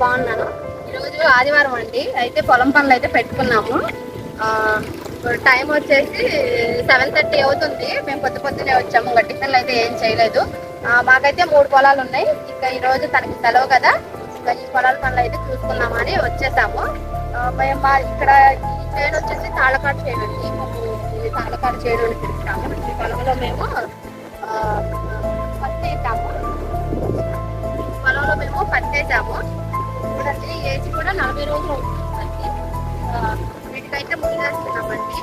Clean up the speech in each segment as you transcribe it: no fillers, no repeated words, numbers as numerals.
బాగున్నాను. ఈరోజు ఆదివారం అండి. అయితే పొలం పనులు అయితే పెట్టుకున్నాము. టైం వచ్చేసి 7:30 అవుతుంది. మేము పొద్దున్నే వచ్చాము. ఇంకా టిఫిన్లు అయితే ఏం చేయలేదు. మాకైతే 3 పొలాలు ఉన్నాయి. ఇంకా ఈరోజు తనకి సెలవు కదా, ఇంకా ఈ పొలాల పనులు అయితే చూసుకున్నామని వచ్చేసాము. మేము ఇక్కడ ఈ చేను వచ్చేసి తాళ్ళకాడు చేను అండి. మేము తాళ్ళకాడు చేను అని పిలుస్తాము. ఈ పొలంలో మేము పట్టేసాము. చూడండి, ఏజ్ కూడా 40 రోజులు అవుతుందండి. వీటికైతే ముందేస్తున్నామండి.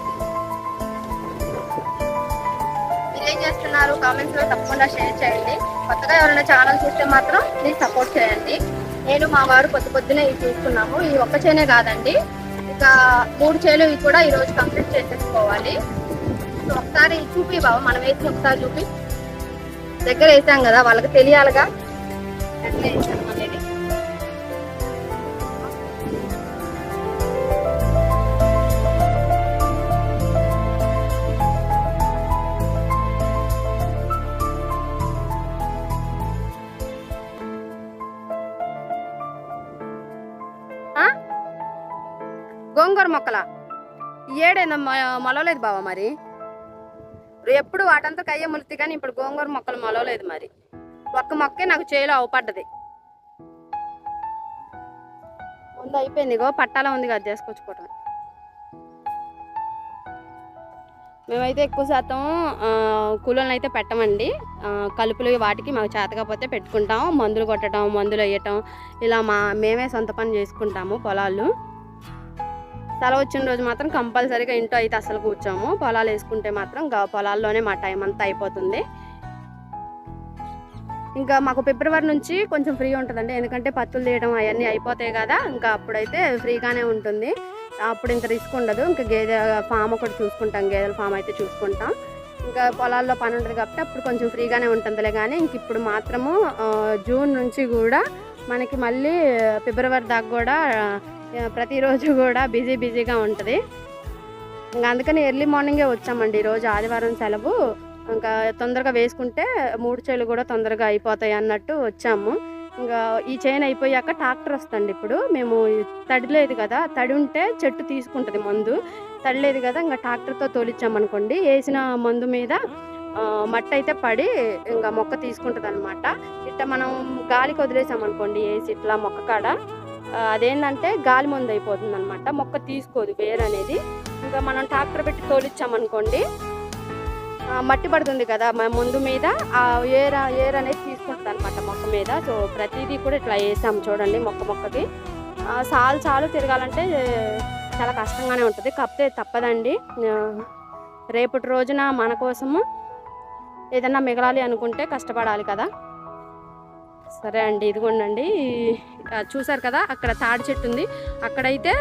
మీరేం చేస్తున్నారు? కామెంట్స్ లో తప్పకుండా షేర్ చేయండి. కొత్తగా ఎవరైనా ఛానల్ చూస్తే మాత్రం ప్లీజ్ సపోర్ట్ చేయండి. నేను మా వారు పొద్దునే ఇవి చూసుకున్నాము. ఈ ఒక్క చేనే కాదండి, ఇంకా 3 చేలు కూడా ఈ రోజు కంప్లీట్ చేసేసుకోవాలి. సో ఒకసారి చూపి బాబు, మనం వేసి ఒకసారి చూపి. దగ్గర వేసాం కదా, వాళ్ళకి తెలియాలిగా ఎట్లా వేసాం అనేది. గోంగూర మొక్కల ఏడైనా మొలవలేదు బావ. మరి ఎప్పుడు వాటంతా కయ్య ములితి, కానీ ఇప్పుడు గోంగూర మొక్కలు మొలవలేదు. మరి ఒక్క మొక్కే నాకు చేలో అవపడ్డది. ముందు అయిపోయింది, ఇగో పట్టాల ఉంది కదా, చేసుకొచ్చుకోవటం. మేమైతే ఎక్కువ శాతం కూలీలను అయితే పెట్టమండి. కలుపులు వాటికి మాకు చేతకపోతే పెట్టుకుంటాం. మందులు కొట్టడం, మందులు వేయటం, ఇలా మేమే సొంత పని చేసుకుంటాము. పొలాలు సెలవు వచ్చిన రోజు మాత్రం కంపల్సరీగా ఇంట్లో అయితే అసలు కూర్చోము. పొలాలు వేసుకుంటే మాత్రం పొలాల్లోనే మా టైం అంతా అయిపోతుంది. ఇంకా మాకు ఫిబ్రవరి నుంచి కొంచెం ఫ్రీ ఉంటుందండి, ఎందుకంటే పత్తులు తీయడం అవన్నీ అయిపోతాయి కదా. ఇంకా అప్పుడైతే ఫ్రీగానే ఉంటుంది. అప్పుడు ఇంత రిస్క్ ఉండదు. ఇంకా గేదె ఫామ్ ఒకటి చూసుకుంటాం, గేదెల ఫామ్ అయితే చూసుకుంటాం. ఇంకా పొలాల్లో పని ఉంటుంది కాబట్టి అప్పుడు కొంచెం ఫ్రీగానే ఉంటుందిలే. కానీ ఇంక ఇప్పుడు మాత్రము జూన్ నుంచి కూడా మనకి మళ్ళీ ఫిబ్రవరి దాకా కూడా ప్రతిరోజు కూడా బిజీగా ఉంటుంది. ఇంకా అందుకని ఎర్లీ మార్నింగే వచ్చామండి. ఈరోజు ఆదివారం సెలవు, ఇంకా తొందరగా వేసుకుంటే 3 చేలు కూడా తొందరగా అయిపోతాయి అన్నట్టు వచ్చాము. ఇంకా ఈ చేను అయిపోయాక ట్రాక్టర్ వస్తుంది. ఇప్పుడు మేము తడి లేదు కదా, తడి ఉంటే చెట్టు తీసుకుంటుంది మందు, తడి లేదు కదా, ఇంకా ట్రాక్టర్తో తోలిచ్చామనుకోండి, వేసిన మందు మీద మట్టి అయితే పడి ఇంకా మొక్క తీసుకుంటుంది అనమాట. ఇట్లా మనం గాలికి వదిలేసామనుకోండి వేసి ఇట్లా మొక్క కాడ, అదేంటంటే గాలి మందు అయిపోతుంది అనమాట, మొక్క తీసుకోదు వేరు అనేది. ఇంకా మనం ట్రాక్టర్ పెట్టి తోలిచ్చామనుకోండి, మట్టి పడుతుంది కదా ముందు మీద, ఆ ఏర్ అనేది తీసుకుంటుంది అనమాట మొక్క మీద. సో ప్రతిదీ కూడా ఇట్లా వేసాము చూడండి. మొక్కకి చాలు తిరగాలంటే చాలా కష్టంగానే ఉంటుంది, కాకపోతే తప్పదండి. రేపటి రోజున మన కోసము ఏదన్నా మిగలాలి అనుకుంటే కష్టపడాలి కదా. సరే అండి, ఇదిగోండి, చూసారు కదా అక్కడ తాడి చెట్టు ఉంది. అక్కడైతే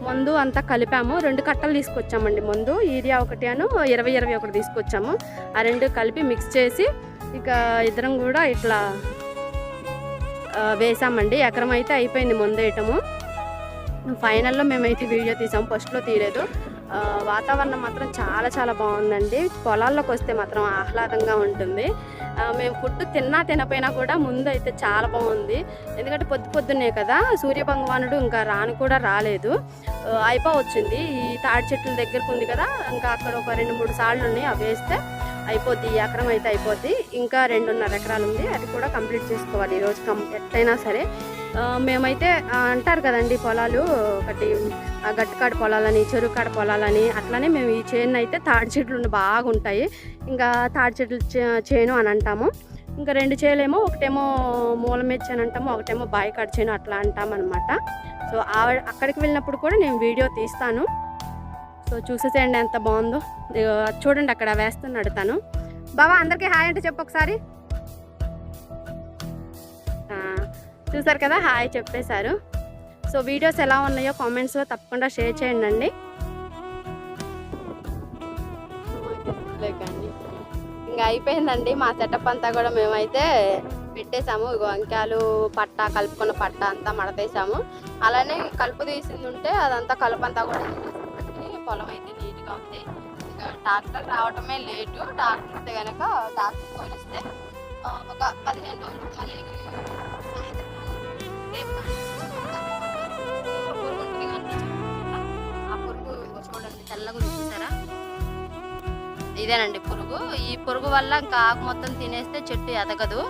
మందు అంతా కలిపాము. 2 కట్టలు తీసుకొచ్చామండి మందు, యూరియా 1 అను 20 ఒకటి తీసుకొచ్చాము. ఆ 2 కలిపి మిక్స్ చేసి ఇక ఇద్దరం కూడా ఇట్లా వేసామండి. ఎకరం అయితే అయిపోయింది మందు వేయటము. ఫైనల్లో మేమైతే వీడియో తీసాము, ఫస్ట్లో తీయలేదు. వాతావరణం మాత్రం చాలా బాగుందండి. పొలాల్లోకి వస్తే మాత్రం ఆహ్లాదంగా ఉంటుంది. మేము ఫుడ్ తినపోయినా కూడా ముందు అయితే చాలా బాగుంది. ఎందుకంటే పొద్దున్నే కదా, సూర్యభగవానుడు ఇంకా కూడా రాలేదు, అయిపోవచ్చింది. ఈ తాడి చెట్ల దగ్గరకు ఉంది కదా, ఇంకా అక్కడ ఒక 2-3 సార్లు ఉన్నాయి, అవి వేస్తే అయిపోద్ది. ఈ ఎకరం అయితే అయిపోద్ది. ఇంకా 2.5 ఎకరాలు ఉంది, అది కూడా కంప్లీట్ చేసుకోవాలి ఈరోజు ఎట్టయినా సరే. మేమైతే అంటారు కదండి, పొలాలు ఒకటి గట్టికాడ పొలాలని, చెరుకాడ పొలాలని, అట్లానే మేము ఈ చేను అయితే తాడి చెట్లు బాగుంటాయి. ఇంకా తాడి చెట్లు చేను అని అంటాము. ఇంకా 2 చేలేమో, ఒకటేమో మూలమేచ్చి అని అంటాము, ఒకటేమో బాయికాడ చేను అట్లా అంటామన్నమాట. సో అక్కడికి వెళ్ళినప్పుడు కూడా నేను వీడియో తీస్తాను. సో చూసేసేయండి ఎంత బాగుందో. చూడండి అక్కడ వేస్తున్నాడు తను. బావా అందరికీ హాయ్ అంటే చెప్పు ఒకసారి. చూసారు కదా, హాయ్ చెప్పేశారు. సో వీడియోస్ ఎలా ఉన్నాయో కామెంట్స్లో తప్పకుండా షేర్ చేయండి అండి. ఇంకా అయిపోయిందండి మా సెటప్ అంతా కూడా మేమైతే పెట్టేసాము. ఇగో వంకాయలు పట్ట, కలుపుకున్న పట్ట అంతా మడతేసాము. అలానే కలుపు తీసింది ఉంటే అదంతా కలుపు అంతా కూడా పొలం అయితే నీట్గా ఉంది. ఇంకా ట్రాక్టర్ రావటమే లేటు. ట్రాక్టర్ వస్తే కనుక ట్రాక్టర్ పోలిస్తే ఒక 15 రోజులు మళ్ళీ నల్లగా ఉంది చూసారా, ఇదేనండి పురుగు. ఈ పురుగు వల్ల ఇంకా ఆకు మొత్తం తినేస్తే చెట్టు ఎదగదు.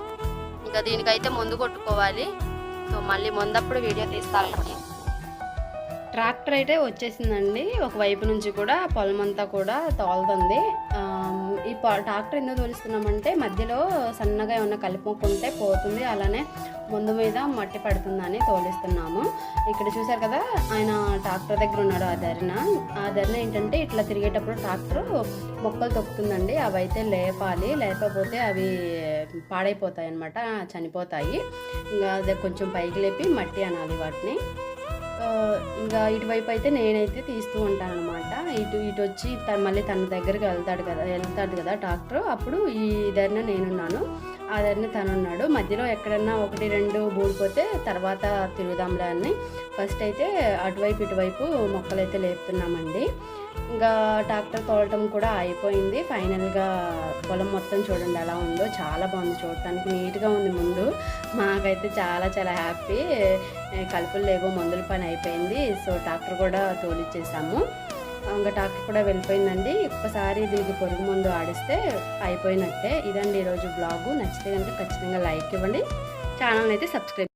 ఇంకా దీనికైతే మందు కొట్టుకోవాలి. సో మళ్ళీ ముందప్పుడు వీడియో తీస్తానండి. ట్రాక్టర్ అయితే వచ్చేసిందండి. ఒకవైపు నుంచి కూడా పొలం అంతా కూడా తోలుతుంది. ఈ ట్రాక్టర్ ఎందుకు తోలుస్తున్నామంటే మధ్యలో సన్నగా ఏమన్నా కలిపి మొక్కుంటే పోతుంది, అలానే ముందు మీద మట్టి పడుతుందని తోలిస్తున్నాము. ఇక్కడ చూసారు కదా, ఆయన ట్రాక్టర్ దగ్గర ఉన్నాడు. ఆ ధరణ ఏంటంటే ఇట్లా తిరిగేటప్పుడు ట్రాక్టర్ మొక్కలు తొక్కుతుందండి. అవి అయితే లేపాలి, లేకపోతే అవి పాడైపోతాయి అన్నమాట, చనిపోతాయి. ఇంకా అది కొంచెం పైకి లేపి మట్టి అనాలి వాటిని. ఇంకా ఇటువైపు అయితే నేనైతే తీస్తూ ఉంటాను అనమాట. ఇటు వచ్చి మళ్ళీ తన దగ్గరికి వెళ్తాడు కదా ట్రాక్టర్. అప్పుడు ఈ ధరణ నేనున్నాను, ఆ ధరణ తనున్నాడు. మధ్యలో ఎక్కడన్నా 1-2 బూడిపోతే తర్వాత తిరుగుదాంలే అని ఫస్ట్ అయితే అటువైపు ఇటువైపు మొక్కలు అయితే లేపుతున్నామండి. ఇంకా ట్రాక్టర్ తోలటం కూడా అయిపోయింది. ఫైనల్గా పొలం మొత్తం చూడండి ఎలా ఉందో, చాలా బాగుంది చూడటానికి, నీట్గా ఉంది. ముందు మాకైతే చాలా చాలా హ్యాపీ. కలుపులు లేవో, మందుల పని అయిపోయింది. సో ట్రాక్టర్ కూడా తోలిచ్చేసాము. ఇంకా ట్రాక్టర్ కూడా వెళ్ళిపోయిందండి. ఒక్కసారి దీనికి పొరుగు మందు ఆడిస్తే అయిపోయినట్టే. ఇదండి ఈరోజు బ్లాగు. నచ్చితే కనుక ఖచ్చితంగా లైక్ ఇవ్వండి, ఛానల్ అయితే సబ్స్క్రైబ్